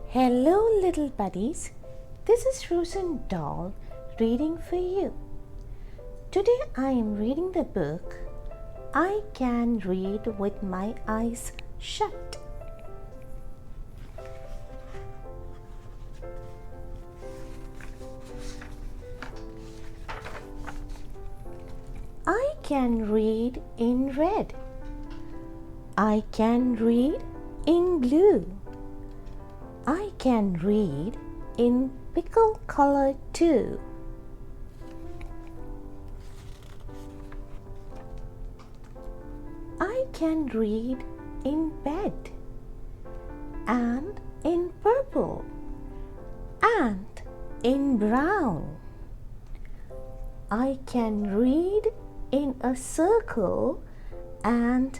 Hello, little buddies. This is Frozendoll reading for you. Today I am reading the book I Can Read with My Eyes Shut. I can read in red. I can read in blue. I can read in pickle color too. I can read in bed and in purple and in brown. I can read in a circle and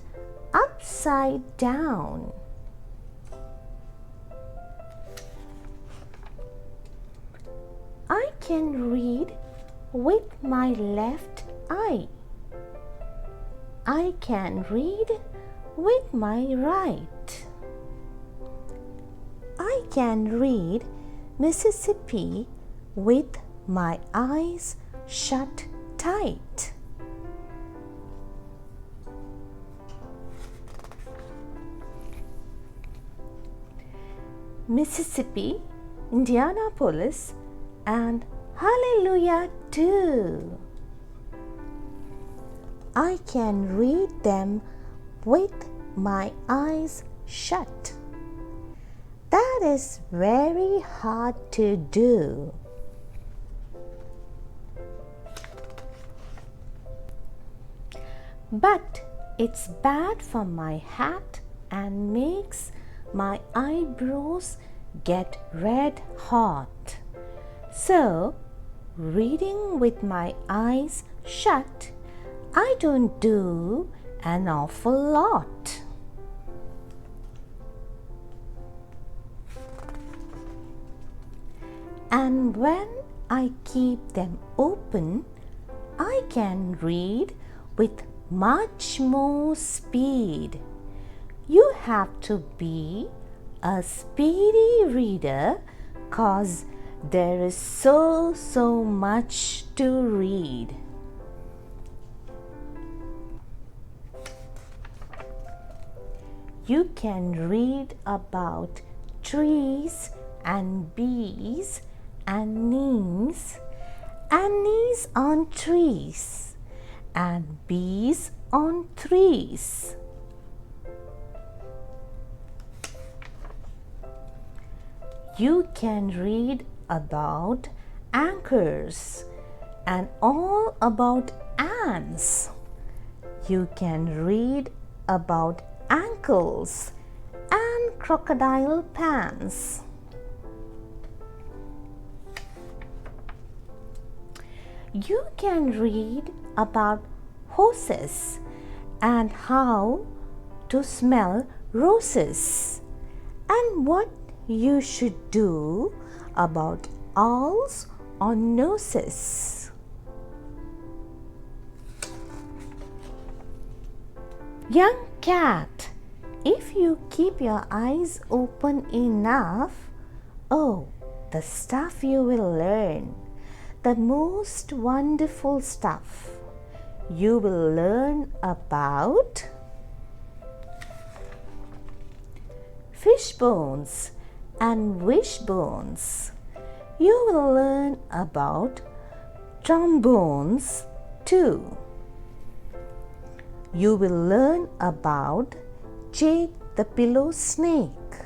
upside down. I can read with my left eye. I can read with my right. I can read Mississippi with my eyes shut tight. Mississippi, Indianapolis, and Hallelujah too. I can read them with my eyes shut. That is very hard to do. But it's bad for my hat and makes my eyebrows get red hot. So, reading with my eyes shut, I don't do an awful lot. And when I keep them open, I can read with much more speed. You have to be a speedy reader 'cause there is so much to read. You can read about trees and bees and knees on trees and bees on trees. You can read about anchors and all about ants. You can read about ankles and crocodile pants. You can read about horses and how to smell roses and what you should do about owls on noses. Young cat, if you keep your eyes open enough, oh, the stuff you will learn, the most wonderful stuff. You will learn about fish bones and wishbones. You will learn about trombones too. You will learn about Jake the pillow snake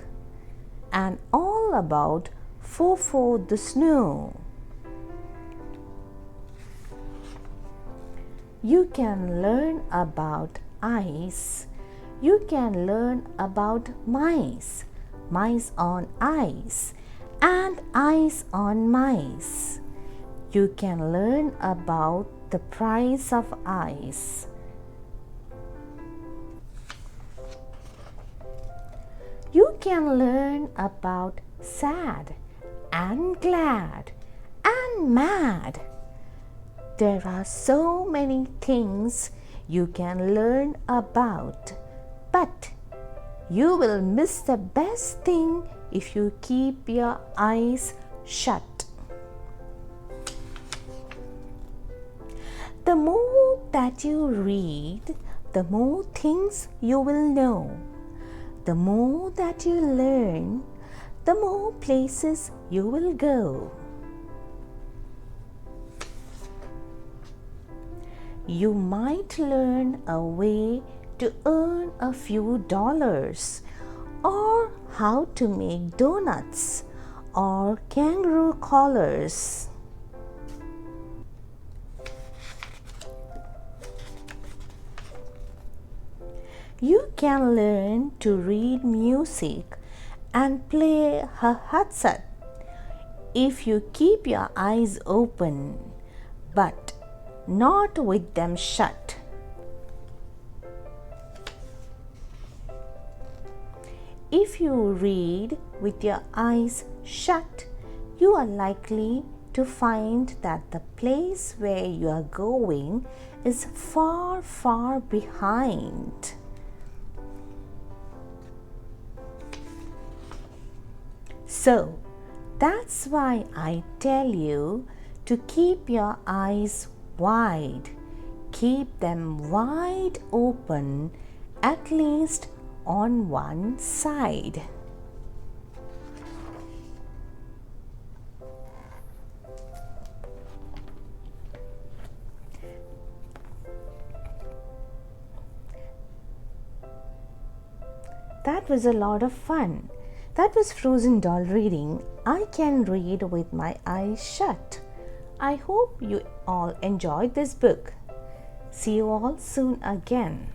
and all about Fofo the snow. You can learn about ice. You can learn about mice, mice on ice, and ice on mice. You can learn about the price of ice. You can learn about sad and glad and mad. There are so many things you can learn about, but You will miss the best thing if you keep your eyes shut. The more that you read, the more things you will know. The more that you learn, the more places you will go. You might learn a way to earn a few dollars, or how to make donuts or kangaroo collars. You can learn to read music and play a hatsat if you keep your eyes open, but not with them shut. If you read with your eyes shut, you are likely to find that the place where you are going is far, far behind. So, that's why I tell you to keep your eyes wide. Keep them wide open, at least on one side. That was a lot of fun. That was Frozendoll reading I Can Read with My Eyes Shut. I hope you all enjoyed this book. See you all soon again.